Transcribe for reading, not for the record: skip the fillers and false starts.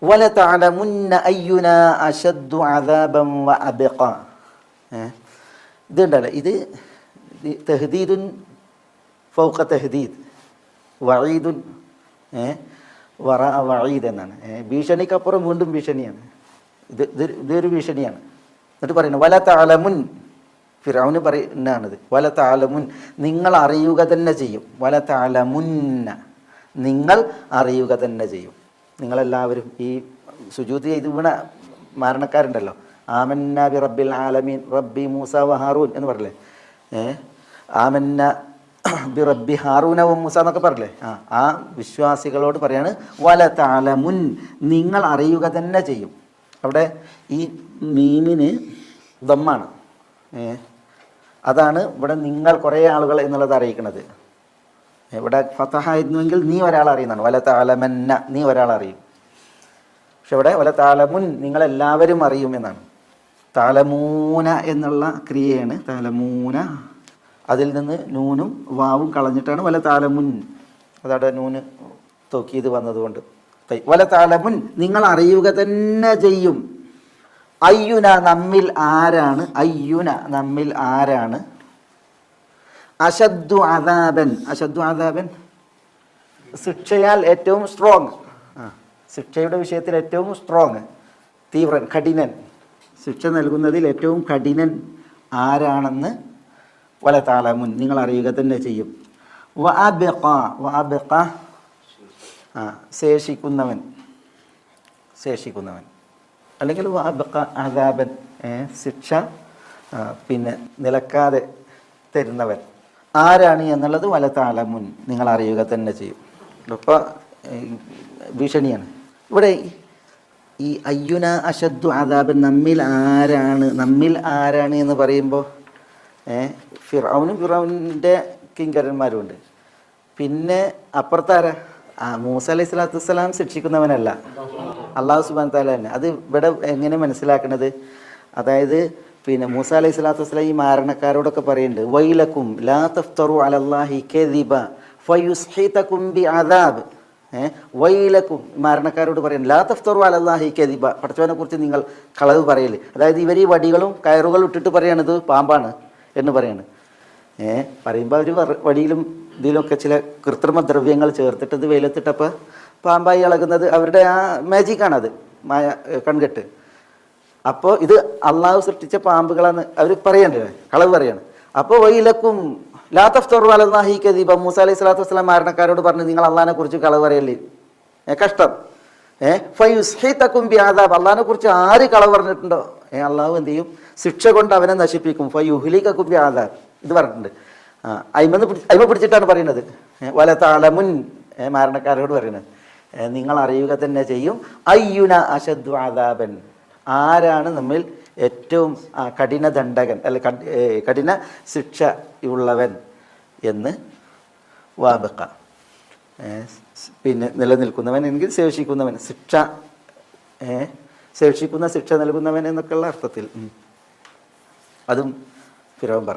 വലതഅലമുന്ന അയ്യുനാ അശദ്ദു അദാബൻ വഅബ്ഖ. ഇതുണ്ടല്ലോ, ഇത് തഹ്ദീദുൻ ഫൗഖ തഹ്ദീദ്, വഈദുൻ വറഅ വഈദ് എന്നാണ്. ഭീഷണിക്കപ്പുറം വീണ്ടും ഭീഷണിയാണ്. ഇതൊരു ഭീഷണിയാണ്. എന്നിട്ട് പറയുന്നത് വലതഅലമുൻ, ഫിർഔന് പറയുന്നതാണിത്. വലതഅലമുൻ, നിങ്ങൾ അറിയുക തന്നെ ചെയ്യും. വലതഅലമുന്ന, നിങ്ങൾ അറിയുക തന്നെ ചെയ്യും. നിങ്ങളെല്ലാവരും ഈ സുജൂദ് ചെയ്ത് വീണ മരണക്കാരുണ്ടല്ലോ, ആമന്ന ബി റബ്ബിൽ ആലമീൻ റബ്ബി മൂസ വ ഹാറൂൻ എന്ന് പറയില്ലേ, ആമന്ന ബി റബ്ബി ഹാറൂന വ മൂസ എന്നൊക്കെ പറയില്ലേ, ആ വിശ്വാസികളോട് പറയാണ് വലതഅലമുൻ, നിങ്ങൾ അറിയുക തന്നെ ചെയ്യും. അവിടെ ഈ മീമിന് ദമ്മാണ്. അതാണ് ഇവിടെ നിങ്ങൾ കുറേ ആളുകൾ എന്നുള്ളത് അറിയിക്കുന്നത്. ഇവിടെ ഫതഹ ആയിരുന്നുവെങ്കിൽ നീ ഒരാൾ അറിയുന്നതാണ്. വലതഅലമന്ന, നീ ഒരാൾ അറിയും. പക്ഷെ ഇവിടെ വലതഅലമുൻ, നിങ്ങളെല്ലാവരും അറിയും എന്നാണ്. തഅലമൂന എന്നുള്ള ക്രിയയാണ് തഅലമൂന. അതിൽ നിന്ന് നൂനും വാവും കളഞ്ഞിട്ടാണ് വലതഅലമുൻ. അതവിടെ നൂന് തൗക്കീദ് വന്നതുകൊണ്ട്. വലതഅലമുൻ, നിങ്ങൾ അറിയുക തന്നെ ചെയ്യും. അയ്യുന, നമ്മിൽ ആരാണ്, അയ്യുന, നമ്മിൽ ആരാണ്, അശദ്ദു അദാബൻ, അശദ്ദു അദാബൻ, ശിക്ഷയാൽ ഏറ്റവും സ്ട്രോങ്, ശിക്ഷയുടെ വിഷയത്തിൽ ഏറ്റവും സ്ട്രോങ്, തീവ്രൻ, കഠിനൻ, ശിക്ഷ നൽകുന്നതിൽ ഏറ്റവും കഠിനൻ ആരാണെന്ന് വലതഅലമുൻ, നിങ്ങൾ അറിയുക തന്നെ ചെയ്യും. വഅബ്ഖ, വഅബ്ഖ, ശേഷിക്കുന്നവൻ, ശേഷിക്കുന്നവൻ, അല്ലെങ്കിൽ വഅബ്ഖ അദാബൻ, ശിക്ഷ പിന്നെ നിലക്കാതെ തരുന്നവൻ ആരാണ് എന്നുള്ളത് വലതഅലമുൻ, നിങ്ങൾ അറിയുക തന്നെ ചെയ്യും. ഇപ്പോൾ ഭീഷണിയാണ് ഇവിടെ. ഈ അയ്യുന അശദ്ദു അദാബൻ, നമ്മിൽ ആരാണ്, നമ്മിൽ ആരാണ് എന്ന് പറയുമ്പോൾ ഫിർഔനും ഫിർഔനിൻ്റെ കിങ്കരന്മാരുമുണ്ട്. പിന്നെ അപ്പുറത്താരാ, മൂസ അലൈഹി സ്വലാത്തു വസ്സലാം ശിക്ഷിക്കുന്നവനല്ല, അള്ളാഹു സുബ്ഹാനഹു വ തആല തന്നെ. അത് ഇവിടെ എങ്ങനെ മനസ്സിലാക്കണത്, അതായത് പിന്നെ മൂസ അലൈഹി സ്വലാത്തു വസ്സലാം ഈ മാരണക്കാരോടൊക്കെ പറയുന്നുണ്ട്, വൈലക്കും ലാ തഫ്തറു അലല്ലാഹി കദിബ ഫയുസ്ഹിതകും ബിഅദാബ്. വൈലക്കും, മാരണക്കാരോട് പറയുന്നത്, ലാ തഫ്തറു അലല്ലാഹി കദിബ, പടച്ചവനെ കുറിച്ച് നിങ്ങൾ കളവ് പറയല്. അതായത് ഇവർ ഈ വടികളും കയറുകളും ഇട്ടിട്ട് പറയണത് പാമ്പാണ് എന്ന് പറയാണ്. പറയുമ്പോൾ അവർ വടിയിലും ഇതിലൊക്കെ ചില കൃത്രിമ ദ്രവ്യങ്ങൾ ചേർത്തിട്ട് ഇത് വെയിലത്തിട്ടപ്പോൾ പാമ്പായി ഇളകുന്നത് അവരുടെ ആ മാജിക്കാണത്, മായ കൺകെട്ട്. അപ്പോൾ ഇത് അള്ളാഹു സൃഷ്ടിച്ച പാമ്പുകളാണ് അവർ പറയണ്ടേ, കളവ് പറയാണ്. അപ്പോൾ വൈലക്കും ലാ തഫ്തറു അലല്ലാഹി കദിബ, മൂസ അലൈഹി സ്വലാത്തു വസ്സലാം മാരണക്കാരോട് പറഞ്ഞു, നിങ്ങൾ അള്ളാഹിനെ കുറിച്ച് കളവ് പറയല്ലേ, കഷ്ടം. ഫയുസ്ഹിതകും ബിഅദാബ്, അള്ളാഹിനെ കുറിച്ച് ആര് കളവ് പറഞ്ഞിട്ടുണ്ടോ അള്ളാഹു എന്ത് ചെയ്യും, ശിക്ഷ കൊണ്ട് അവനെ നശിപ്പിക്കും. ഫയുഹ്ലികകും ബിഅദാബ്, ഇത് പറഞ്ഞിട്ടുണ്ട്. അയിമ പിടിച്ചിട്ടാണ് പറയുന്നത്. വലതഅലമുൻ, മാരണക്കാരോട് പറയുന്നത്, നിങ്ങൾ അറിയുക തന്നെ ചെയ്യും. അയ്യുന അശദ്ദു അദാബൻ, ആരാണ് നമ്മിൽ ഏറ്റവും കഠിന ദണ്ഡകൻ, അല്ല കഠിന ശിക്ഷ ഉള്ളവൻ എന്ന്. വഅബ്ഖ, പിന്നെ നിലനിൽക്കുന്നവൻ എങ്കിൽ ശേഷിക്കുന്നവൻ, ശിക്ഷ ശേഷിക്കുന്ന ശിക്ഷ നൽകുന്നവൻ എന്നൊക്കെയുള്ള അർത്ഥത്തിൽ അതും ഫിർഔൻ പറഞ്ഞു.